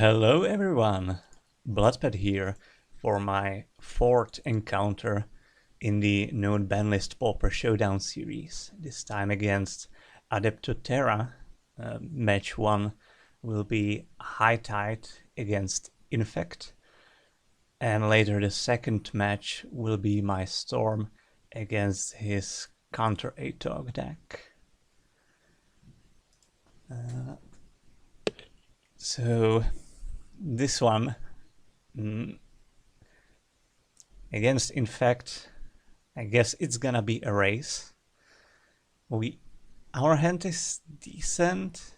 Hello everyone, Bloodpad here for my fourth encounter in the known Banlist Pauper Showdown series. This time against AdeptoTerra. Match 1 will be High Tide against Infect. And later the second match will be my Storm against his CounterAtog deck. So this one against Infect, I guess it's gonna be a race. Our hand is decent.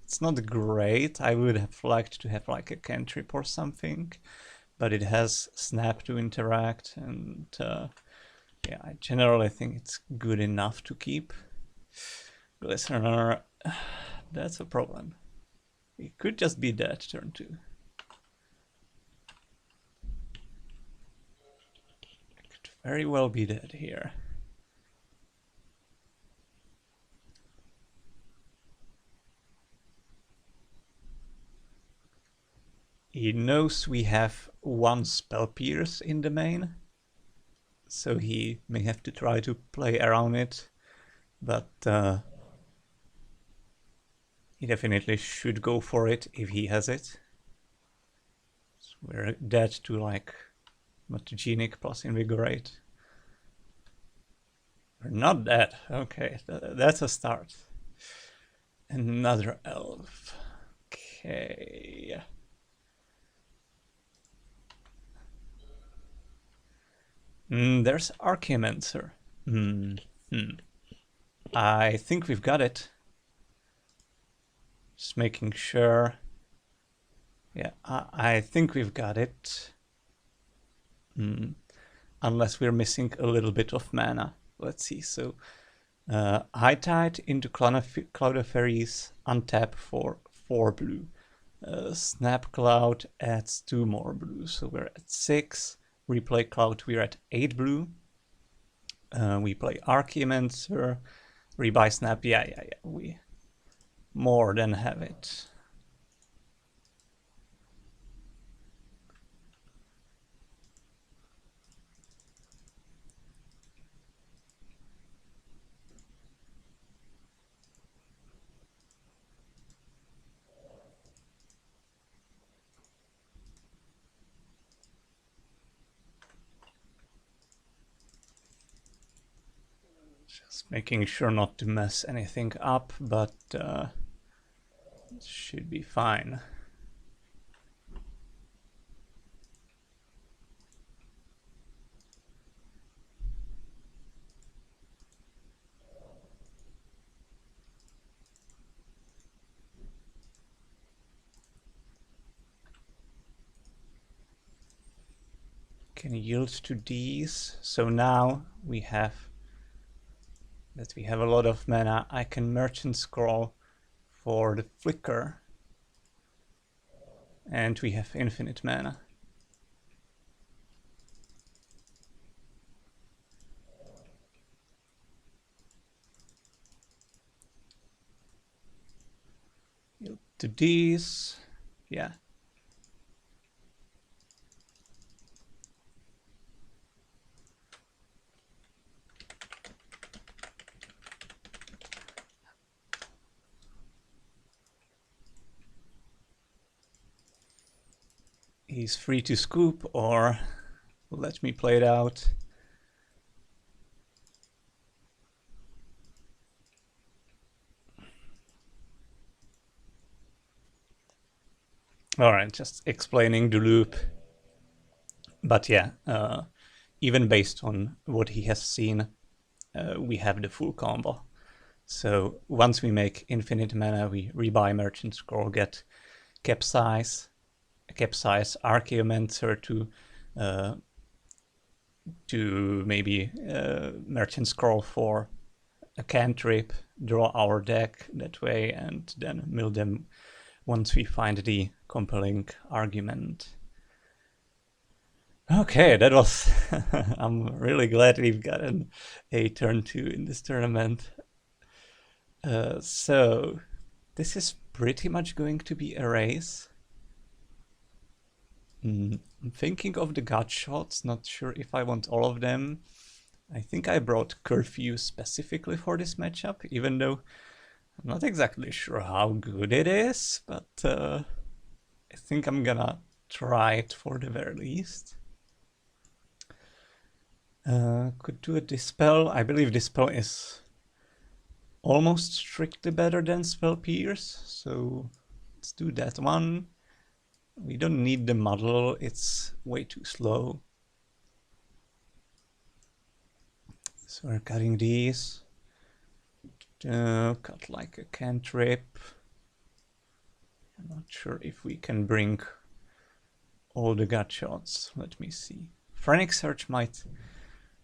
It's not great. I would have liked to have like a cantrip or something, but it has Snap to interact, and yeah, I generally think it's good enough to keep. Glistener, that's a problem. It could just be dead turn 2. It could very well be dead here. He knows we have one Spell Pierce in the main, so he may have to try to play around it, but he definitely should go for it if he has it. So we're dead to like Mutagenic plus Invigorate. We're not dead. Okay, that's a start. Another elf. Okay. There's Archaeomancer. I think we've got it. Just making sure. Yeah, I think we've got it. Unless we're missing a little bit of mana. Let's see. So, High Tide into Cloud of Fairies, untap for 4 blue. Snap Cloud adds 2 more blue, so we're at 6. Replay Cloud, we're at 8 blue. We play Archaeomancer, rebuy Snap, yeah, we more than have it. Just making sure not to mess anything up, but it should be fine. Can yield to these, so now we have a lot of mana. I can Merchant Scroll for the Flicker, and we have infinite mana. Yield to these, yeah. He's free to scoop or let me play it out. Alright, just explaining the loop. But yeah, even based on what he has seen, we have the full combo. So once we make infinite mana, we rebuy Merchant Scroll, get Capsize Archaeomancer to maybe Merchant Scroll for a cantrip, draw our deck that way, and then mill them once we find the compelling argument. Okay, that was... I'm really glad we've gotten a turn 2 in this tournament. So, this is pretty much going to be a race. I'm thinking of the gut shots, not sure if I want all of them. I think I brought Curfew specifically for this matchup, even though I'm not exactly sure how good it is, but I think I'm gonna try it for the very least. Could do a Dispel. I believe Dispel is almost strictly better than Spell Pierce, so let's do that one. We don't need the Muddle, it's way too slow. So we're cutting these. Cut like a cantrip. I'm not sure if we can bring all the gut shots. Let me see. Frantic Search might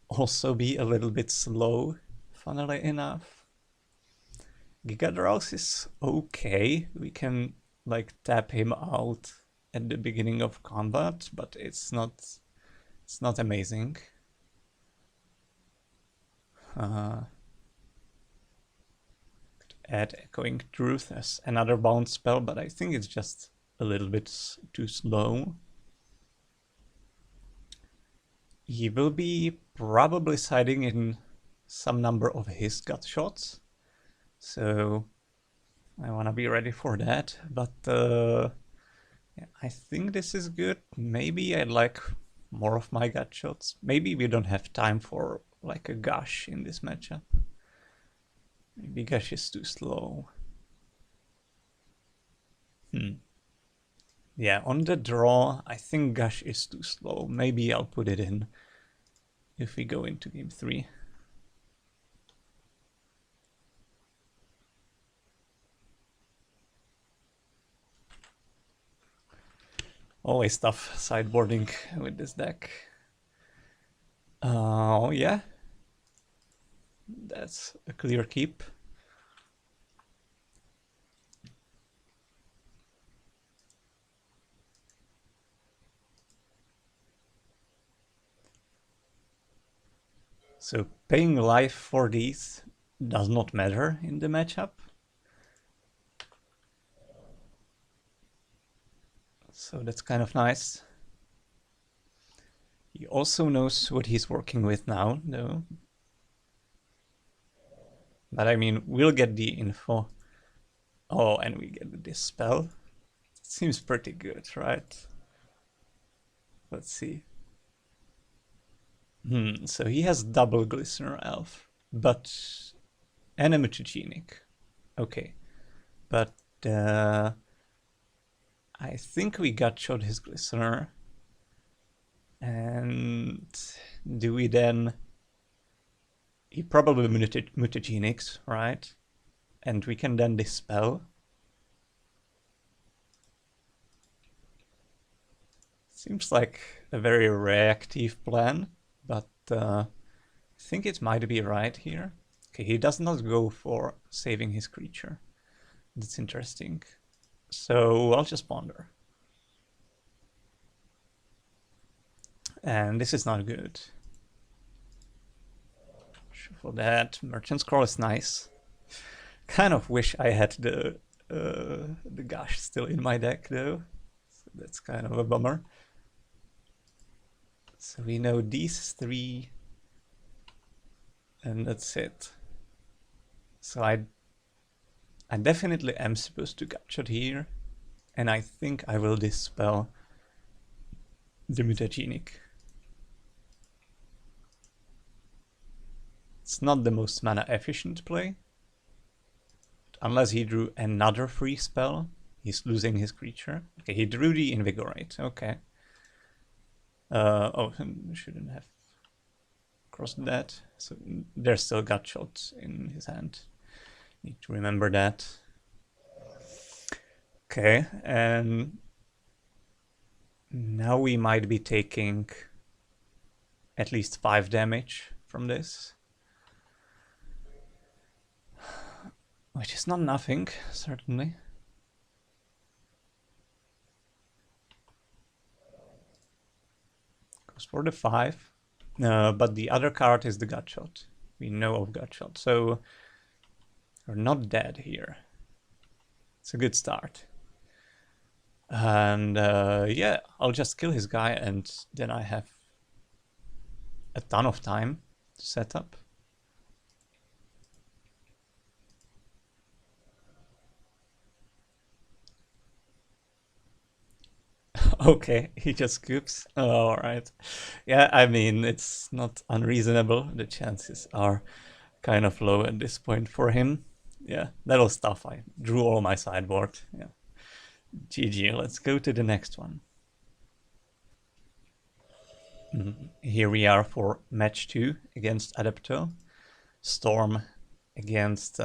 also be a little bit slow, funnily enough. Gigadrouse is okay. We can like tap him out at the beginning of combat, but it's not amazing. Add Echoing Truth as another bounce spell, but I think it's just a little bit too slow. He will be probably siding in some number of his gut shots, so I want to be ready for that, but yeah, I think this is good. Maybe I'd like more of my gut shots. Maybe we don't have time for like a Gush in this matchup. Maybe Gush is too slow. Yeah, on the draw, I think Gush is too slow. Maybe I'll put it in if we go into game 3. Always tough sideboarding with this deck. Oh yeah, that's a clear keep. So paying life for these does not matter in the matchup. So that's kind of nice. He also knows what he's working with now, though. But I mean, we'll get the info. Oh, and we get the Dispel. It seems pretty good, right? Let's see. So he has double Glistener Elf, but and a Mutagenic. Okay, but I think we gut shot his Glistener. And do we then... He probably Mutagenics, right? And we can then Dispel. Seems like a very reactive plan, but I think it might be right here. Okay, he does not go for saving his creature. That's interesting. So I'll just ponder. And this is not good. Shuffle that. Merchant Scroll is nice. Kind of wish I had the Gush still in my deck though. So that's kind of a bummer. So we know these 3, and that's it. So I definitely am supposed to gut shot here, and I think I will Dispel the Mutagenic. It's not the most mana efficient play, but unless he drew another free spell, he's losing his creature. Okay, he drew the Invigorate, okay. Oh, shouldn't have crossed that. So there's still gut shots in his hand. Need to remember that. Okay, and now we might be taking at least 5 damage from this. Which is not nothing, certainly. Goes for the 5. But the other card is the gut shot. We know of gut shot, so we're not dead here. It's a good start. And yeah, I'll just kill his guy and then I have a ton of time to set up. Okay, he just scoops. Oh, alright. Yeah, I mean, it's not unreasonable. The chances are kind of low at this point for him. Yeah, that was tough. I drew all my sideboard. Yeah. GG, let's go to the next one. Here we are for match 2 against Adepto. Storm against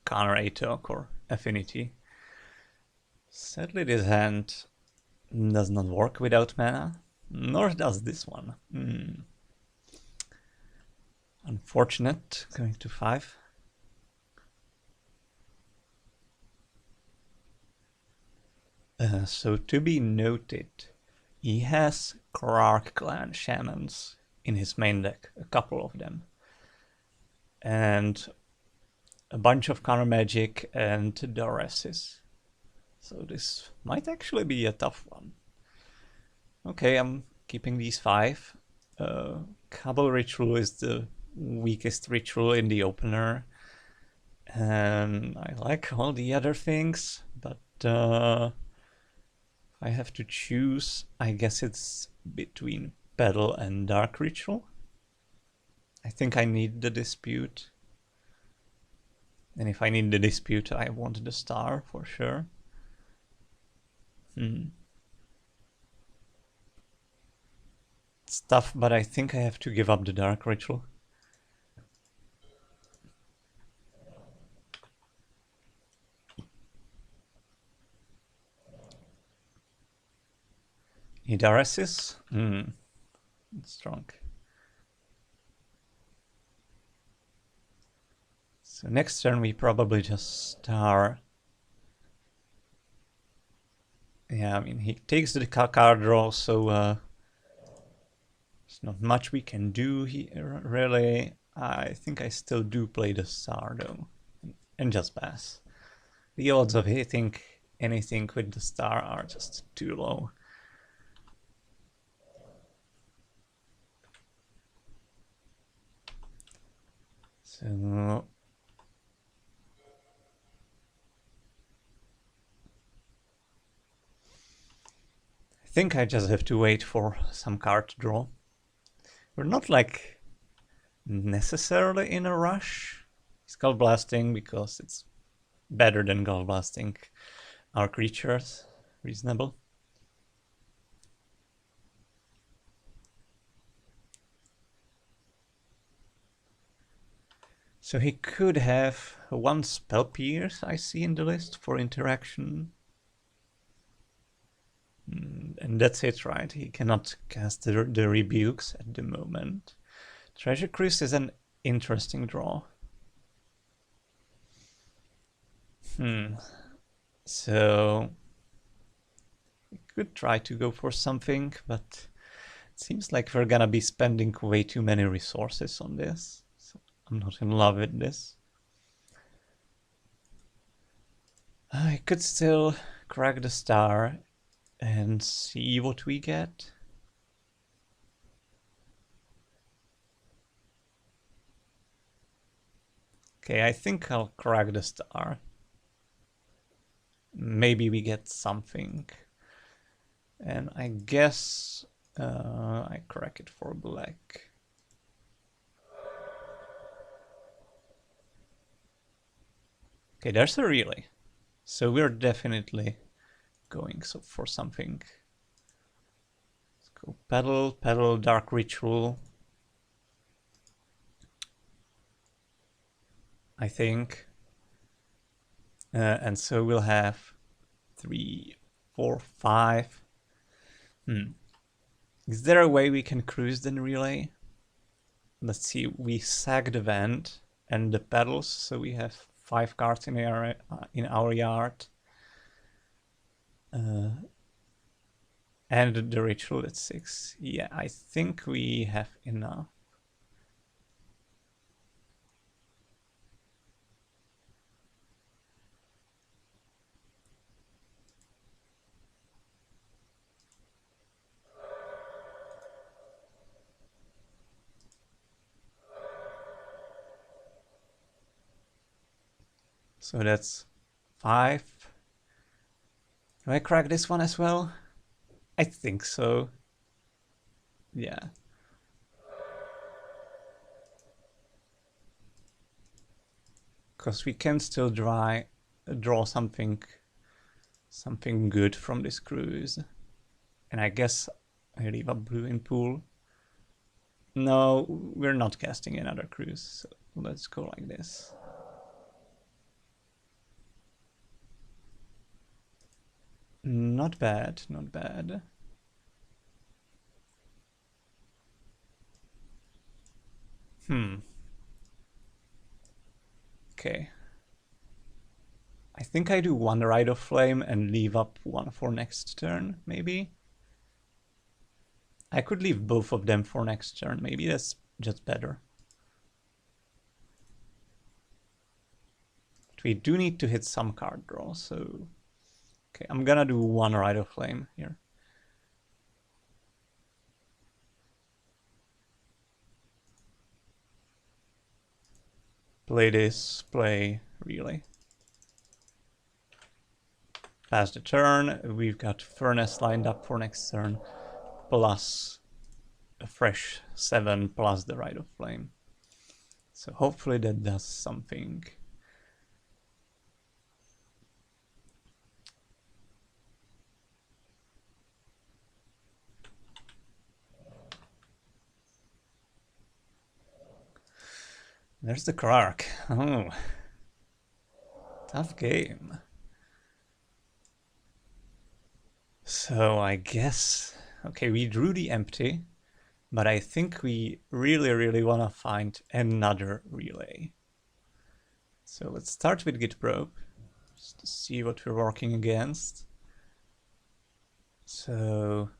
CounterAtog or Affinity. Sadly, this hand does not work without mana, nor does this one. Unfortunate, going to 5. So to be noted, he has Krark Clan Shamans in his main deck, a couple of them. And a bunch of counter magic and Duresses. So this might actually be a tough one. Okay, I'm keeping these 5. Cabal Ritual is the weakest ritual in the opener. And I like all the other things, but if I have to choose, I guess it's between Battle and Dark Ritual. I think I need the Dispute. And if I need the Dispute, I want the Star for sure. It's tough, but I think I have to give up the Dark Ritual. Hidaresis? It's strong. So next turn we probably just Star. Yeah, I mean, he takes the card draw, so there's not much we can do here, really. I think I still do play the Star, though, and just pass. The odds of hitting anything with the Star are just too low. So I think I just have to wait for some card to draw. We're not like necessarily in a rush. Skull Blasting because it's better than Skull Blasting our creatures. Reasonable. So he could have 1 Spell Pierce, I see in the list, for interaction. And that's it, right? He cannot cast the Rebukes at the moment. Treasure Cruise is an interesting draw. So we could try to go for something, but it seems like we're gonna be spending way too many resources on this. So I'm not in love with this. I could still crack the Star and see what we get. Okay, I think I'll crack the Star. Maybe we get something. And I guess I crack it for black. Okay, there's a relay. So we're definitely going for something. Let's go Pedal, Dark Ritual. I think. And so we'll have 3, 4, 5. Is there a way we can cruise the relay? Let's see, we sack the vent and the pedals, so we have 5 cards in our yard. And the ritual at 6. Yeah, I think we have enough. So that's 5. Do I crack this one as well? I think so. Yeah. Because we can still draw something good from this cruise. And I guess I leave a blue in pool. No, we're not casting another cruise, so let's go like this. Not bad, not bad. Okay. I think I do one Rite of Flame and leave up one for next turn, maybe? I could leave both of them for next turn, maybe that's just better. But we do need to hit some card draw, so... Okay, I'm gonna do one Rite of Flame here. Play this, play Relay. Pass the turn, we've got Furnace lined up for next turn, plus a fresh 7 plus the Rite of Flame. So hopefully that does something. There's the Clark. Oh, tough game. So I guess, okay, we drew the empty, but I think we really want to find another relay. So let's start with Git probe, just to see what we're working against. So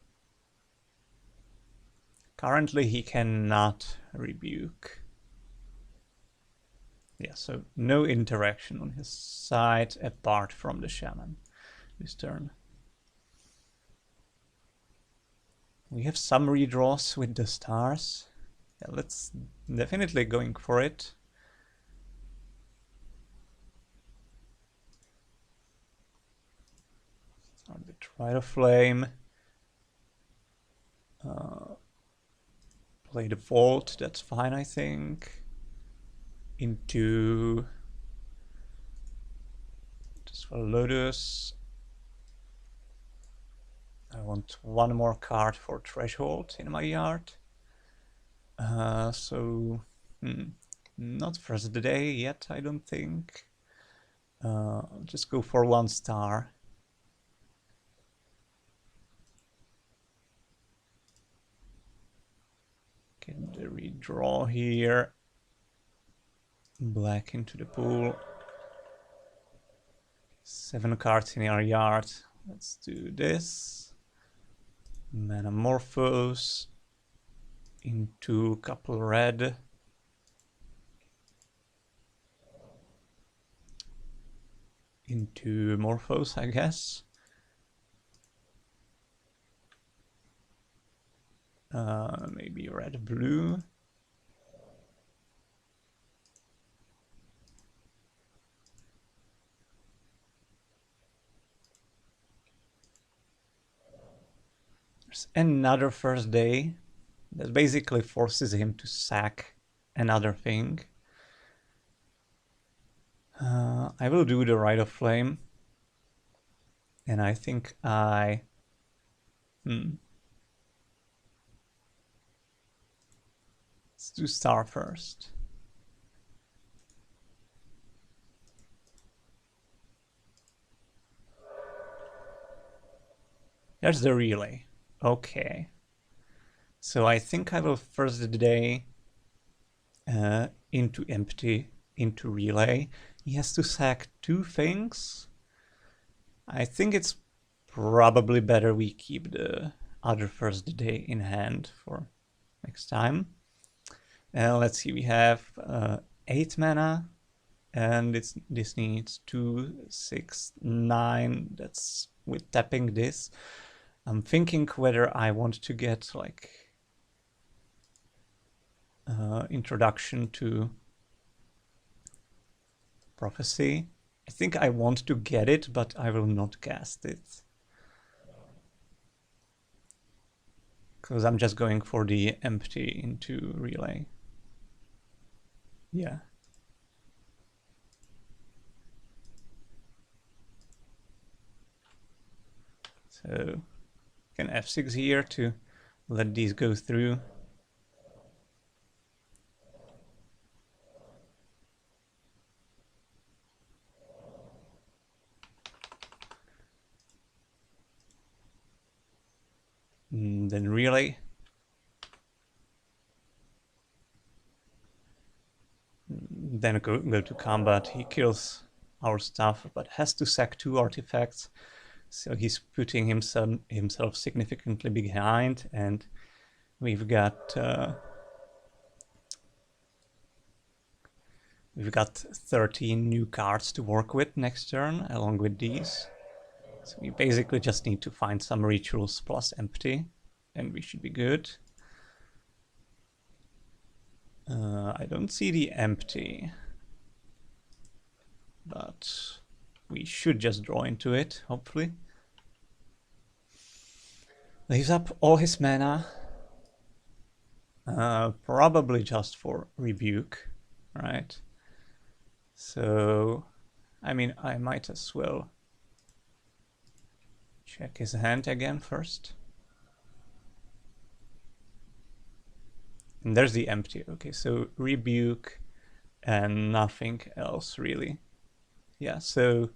currently he cannot rebuke. Yeah, so no interaction on his side apart from the shaman this turn. We have some redraws with the stars. Yeah, let's definitely going for it. Start with Rite of Flame. Play the Vault, that's fine, I think. Into just for Lotus. I want one more card for Threshold in my yard. So not first day yet, I don't think. I'll just go for 1 star. Get the redraw here. Black into the pool. 7 cards in our yard. Let's do this. Metamorphose into a couple red. Into Morphos, I guess. Maybe red-blue. There's another first day that basically forces him to sack another thing. I will do the Rite of Flame. And I think I... Let's do star first. There's the relay. Okay. So I think I will first the day into empty, into relay. He has to sack 2 things. I think it's probably better we keep the other first the day in hand for next time. Let's see, we have 8 mana, and this needs 2, 6, 9. That's with tapping this. I'm thinking whether I want to get like introduction to prophecy I think I want to get it, but I will not cast it. Because I'm just going for the empty into relay. Yeah. So can F6 here to let these go through. Then relay. Then go to combat. He kills our stuff, but has to sack 2 artifacts. So he's putting himself significantly behind, and we've got 13 new cards to work with next turn, along with these. So we basically just need to find some rituals plus empty, and we should be good. I don't see the empty, but we should just draw into it, hopefully. Leaves up all his mana, probably just for rebuke, right? So, I mean, I might as well check his hand again first. And there's the empty. Okay, so rebuke and nothing else really. Yeah, so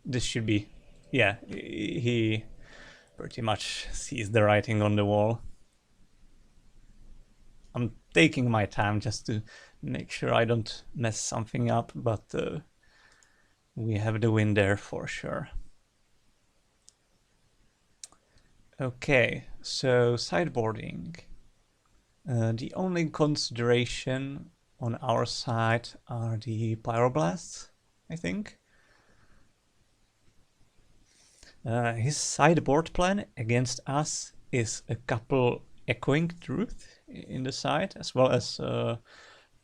this should be, yeah, he pretty much sees the writing on the wall. I'm taking my time just to make sure I don't mess something up, but we have the win there for sure. Okay, so sideboarding. The only consideration on our side are the pyroblasts, I think. His sideboard plan against us is a couple Echoing Truth in the side, as well as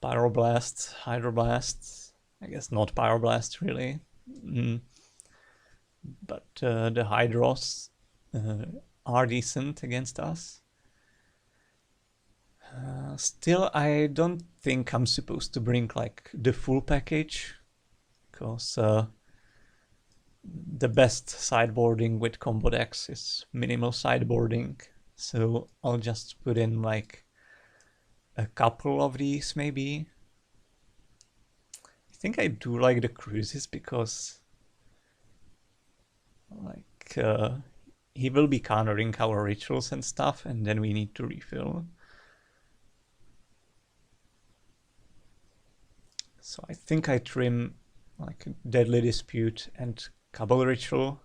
pyroblasts, hydroblasts. I guess not pyroblasts really, but the hydros are decent against us. Still, I don't think I'm supposed to bring like the full package, because the best sideboarding with combo decks is minimal sideboarding. So I'll just put in like a couple of these maybe. I think I do like the cruises because like he will be countering our rituals and stuff, and then we need to refill. So I think I trim like a Deadly Dispute and Cabal Ritual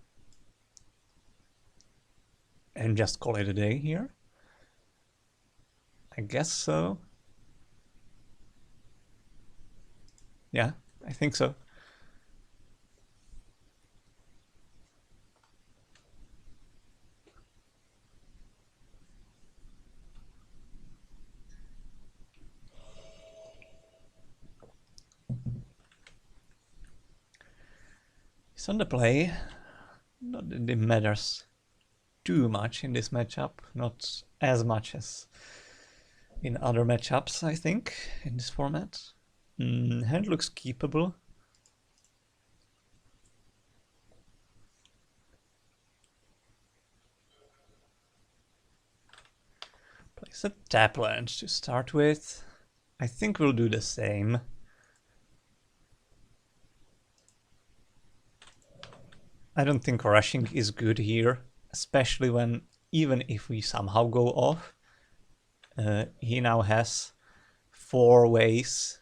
and just call it a day here. I guess so. Yeah, I think so. He's on the play. Not that it matters too much in this matchup, not as much as in other matchups, I think, in this format. Hand looks keepable. Plays a tap land to start with. I think we'll do the same. I don't think rushing is good here, especially when, even if we somehow go off, he now has 4 ways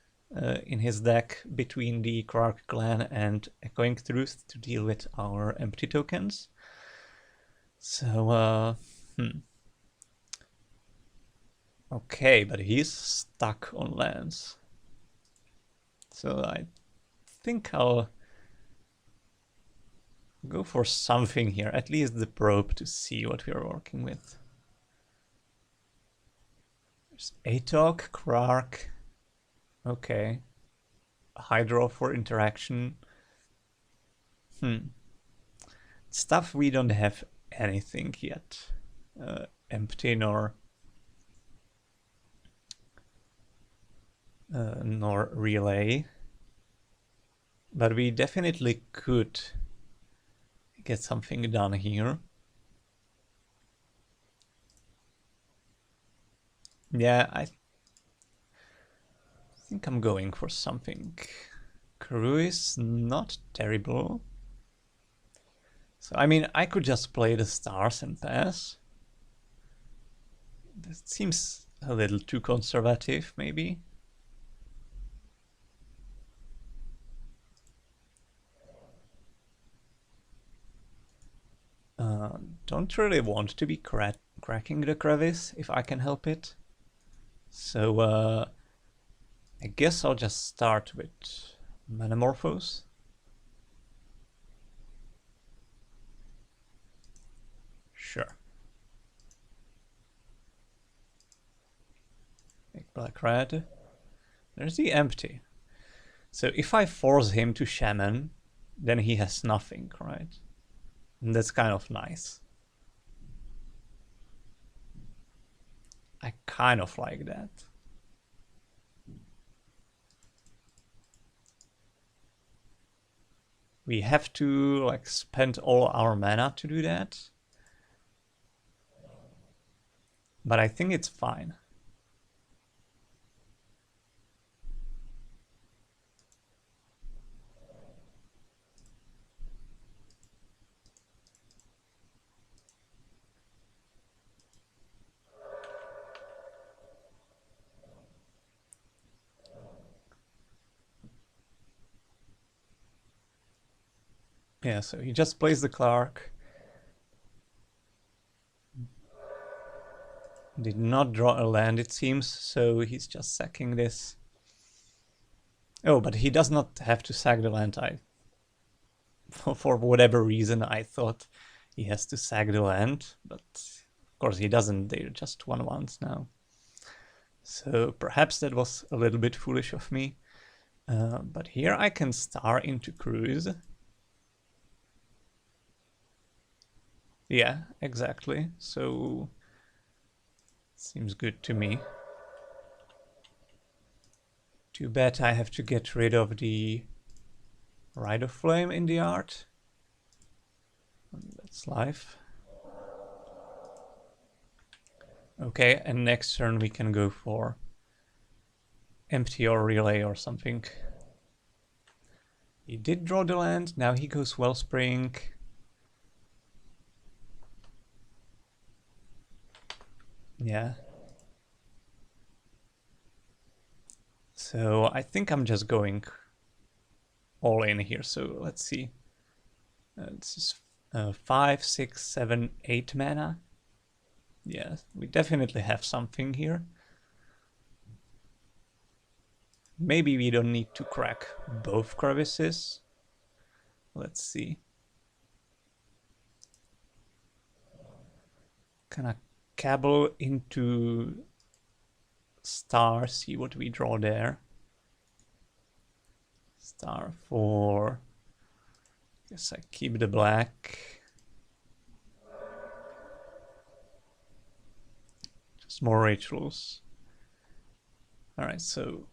in his deck between the Krark clan and Echoing Truth to deal with our empty tokens. So, okay, but he's stuck on lands. So I think I'll go for something here, at least the probe, to see what we are working with. There's AdeptoTerra, Krark. Okay. Hydro for interaction. Stuff we don't have anything yet. Empty nor relay. But we definitely could get something done here. Yeah, I think I'm going for something. Crew is not terrible. So, I mean, I could just play the stars and pass. That seems a little too conservative, maybe. Don't really want to be cracking the crevice if I can help it. So, I guess I'll just start with Metamorphose. Sure. Make black red. There's the empty. So if I force him to Shaman, then he has nothing, right? And that's kind of nice. I kind of like that. We have to like spend all our mana to do that. But I think it's fine. Yeah, so he just plays the Clark. Did not draw a land, it seems, so he's just sacking this. Oh, but he does not have to sack the land. For whatever reason, I thought he has to sack the land, but of course he doesn't. They're just 1/1s now. So perhaps that was a little bit foolish of me. But here I can star into Cruise. Yeah, exactly. So seems good to me. Too bad I have to get rid of the Rite of Flame in the art. That's life. Okay, and next turn we can go for empty or relay or something. He did draw the land, now he goes Wellspring. Yeah. So I think I'm just going all in here. So let's see. This is 5, 6, 7, 8 mana. Yeah, we definitely have something here. Maybe we don't need to crack both crevices. Let's see. Can I cabble into star, see what we draw there. Star 4. Guess I keep the black. Just more rituals. Alright, so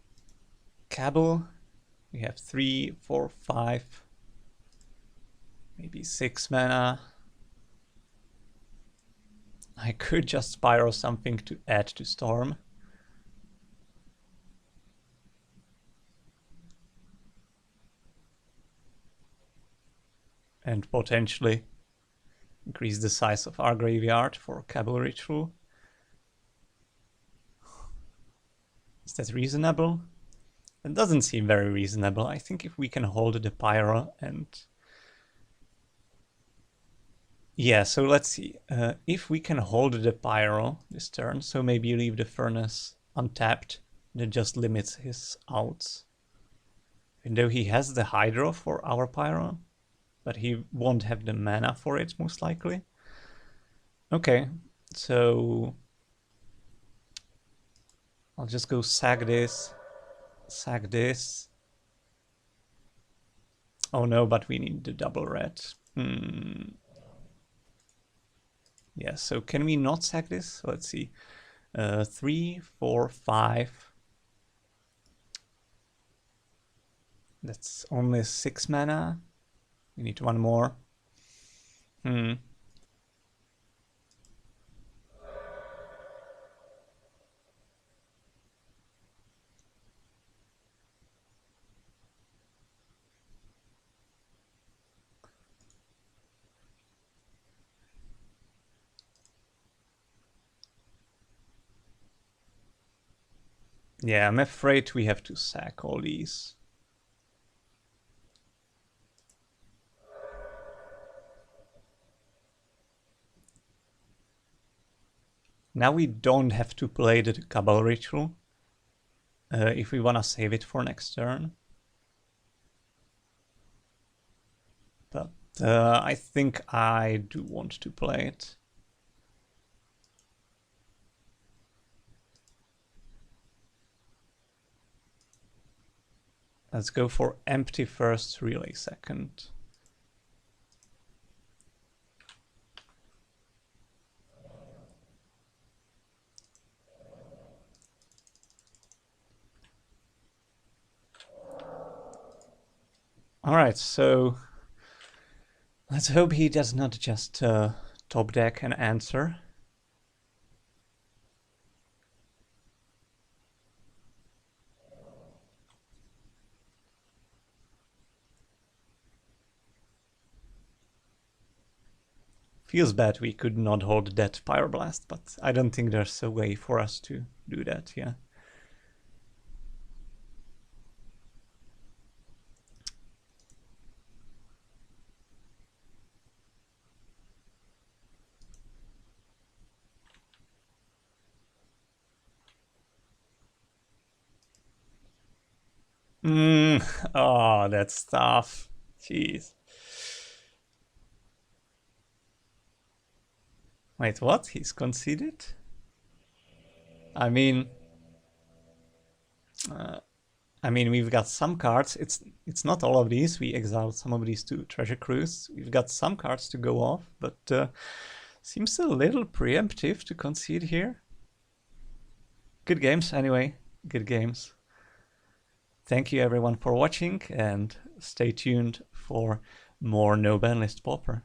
cabble. We have 3, 4, 5, maybe 6 mana. I could just spiral something to add to Storm. And potentially increase the size of our graveyard for Cabal Ritual. Is that reasonable? It doesn't seem very reasonable. I think if we can hold the Pyro and... Yeah, so let's see. If we can hold the Pyro this turn, so maybe leave the Furnace untapped, that just limits his outs. Even though he has the Hydro for our Pyro, but he won't have the mana for it, most likely. Okay, so I'll just go sack this. Oh no, but we need the double red. Yeah, so can we not sack this? Let's see. 3, 4, 5. That's only 6 mana. We need one more. Yeah, I'm afraid we have to sack all these. Now we don't have to play the Cabal Ritual if we want to save it for next turn. But I think I do want to play it. Let's go for empty first, relay second. Alright, so let's hope he does not just top deck and answer. Feels bad we could not hold that Pyroblast, but I don't think there's a way for us to do that, yeah. Oh, that's tough. Jeez. Wait, what? He's conceded? I mean, we've got some cards. It's not all of these. We exiled some of these to Treasure Cruise. We've got some cards to go off, but seems a little preemptive to concede here. Good games, anyway. Good games. Thank you everyone for watching, and stay tuned for more No Banlist Pauper.